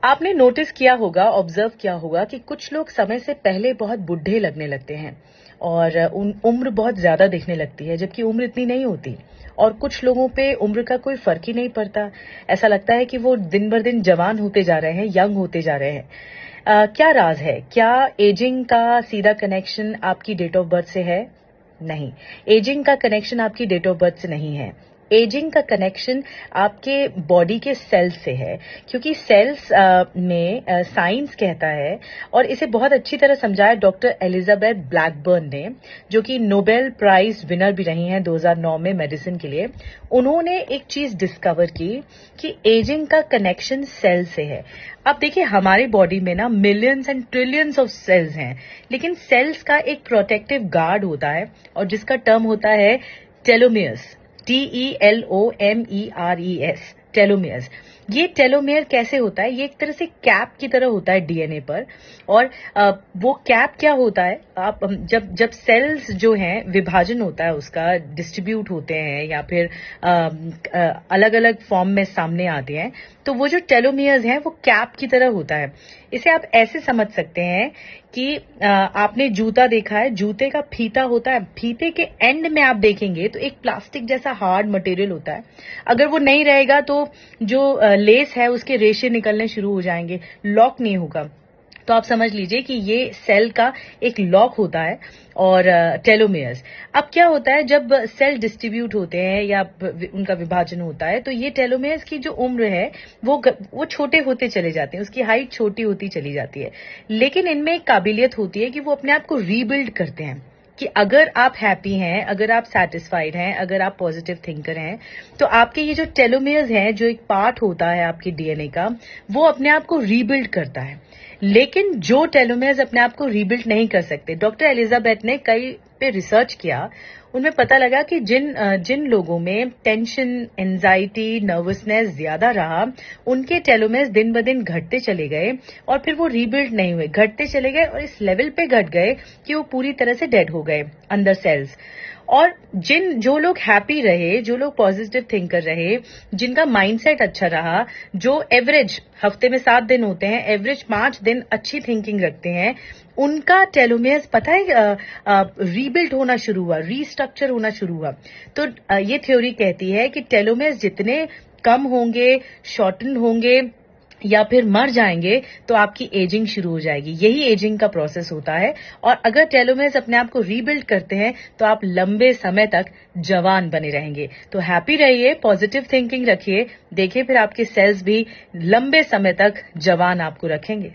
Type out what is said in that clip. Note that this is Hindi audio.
आपने नोटिस किया होगा, ऑब्जर्व किया होगा कि कुछ लोग समय से पहले बहुत बुढ़े लगने लगते हैं और उम्र बहुत ज्यादा दिखने लगती है, जबकि उम्र इतनी नहीं होती। और कुछ लोगों पे उम्र का कोई फर्क ही नहीं पड़ता। ऐसा लगता है कि वो दिन भर दिन जवान होते जा रहे हैं, यंग होते जा रहे हैं। क्या राज है? क्या एजिंग का सीधा कनेक्शन आपकी डेट ऑफ बर्थ से है? नहीं, एजिंग का कनेक्शन आपकी डेट ऑफ बर्थ से नहीं है। एजिंग का कनेक्शन आपके बॉडी के सेल्स से है, क्योंकि सेल्स में साइंस कहता है, और इसे बहुत अच्छी तरह समझाया डॉक्टर एलिजाबेथ ब्लैकबर्न ने, जो कि नोबेल प्राइज विनर भी रही हैं 2009 में मेडिसिन के लिए। उन्होंने एक चीज डिस्कवर की कि एजिंग का कनेक्शन सेल से है। अब देखिए, हमारी बॉडी में ना millions and trillions of cells हैं, लेकिन सेल्स का एक प्रोटेक्टिव गार्ड होता है, और जिसका टर्म होता है टेलोमियर्स। TELOMERES, telomeres. ये टेलोमेयर कैसे होता है? ये एक तरह से कैप की तरह होता है डीएनए पर। और वो कैप क्या होता है? आप जब जब सेल्स जो हैं, विभाजन होता है उसका, डिस्ट्रीब्यूट होते हैं या फिर अलग अलग फॉर्म में सामने आते हैं, तो वो जो टेलोमियर्स हैं वो कैप की तरह होता है। इसे आप ऐसे समझ सकते हैं कि आपने जूता देखा है, जूते का फीता होता है, फीते के एंड में आप देखेंगे तो एक प्लास्टिक जैसा हार्ड मटेरियल होता है। अगर वो नहीं रहेगा तो जो लेस है उसके रेशे निकलने शुरू हो जाएंगे, लॉक नहीं होगा। तो आप समझ लीजिए कि ये सेल का एक लॉक होता है और टेलोमेयर्स। अब क्या होता है, जब सेल डिस्ट्रीब्यूट होते हैं या उनका विभाजन होता है, तो ये टेलोमेयर्स की जो उम्र है वो छोटे होते चले जाते हैं, उसकी हाइट छोटी होती चली जाती है। लेकिन इनमें एक काबिलियत होती है कि वो अपने आप को रीबिल्ड करते हैं, कि अगर आप हैप्पी हैं, अगर आप सेटिस्फाइड हैं, अगर आप पॉजिटिव थिंकर हैं, तो आपके ये जो टेलोमेयर्स हैं, जो एक पार्ट होता है आपके डीएनए का, वो अपने आप को रीबिल्ड करता है। लेकिन जो टेलोमेयर्स अपने आप को रीबिल्ड नहीं कर सकते, डॉक्टर एलिजाबेथ ने कई पे रिसर्च किया, उनमें पता लगा कि जिन लोगों में टेंशन, एंजाइटी, नर्वसनेस ज्यादा रहा, उनके टेलोमेयर्स दिन ब दिन घटते चले गए और फिर वो रीबिल्ड नहीं हुए, घटते चले गए और इस लेवल पे घट गए कि वो पूरी तरह से डेड हो गए अंदर सेल्स। और जो लोग हैप्पी रहे, जो लोग पॉजिटिव थिंकर रहे, जिनका माइंडसेट अच्छा रहा, जो एवरेज हफ्ते में 7 दिन होते हैं, एवरेज 5 दिन अच्छी थिंकिंग रखते हैं, उनका टेलोमेयर्स पता है रीबिल्ड होना शुरू हुआ, रीस्ट्रक्चर होना शुरू हुआ। तो ये थ्योरी कहती है कि टेलोमेयर्स जितने कम होंगे, शॉर्टन होंगे या फिर मर जाएंगे, तो आपकी एजिंग शुरू हो जाएगी। यही एजिंग का प्रोसेस होता है। और अगर टेलोमेयर्स अपने आप को रीबिल्ड करते हैं, तो आप लंबे समय तक जवान बने रहेंगे। तो हैप्पी रहिए, पॉजिटिव थिंकिंग रखिए, देखिए फिर आपके सेल्स भी लंबे समय तक जवान आपको रखेंगे।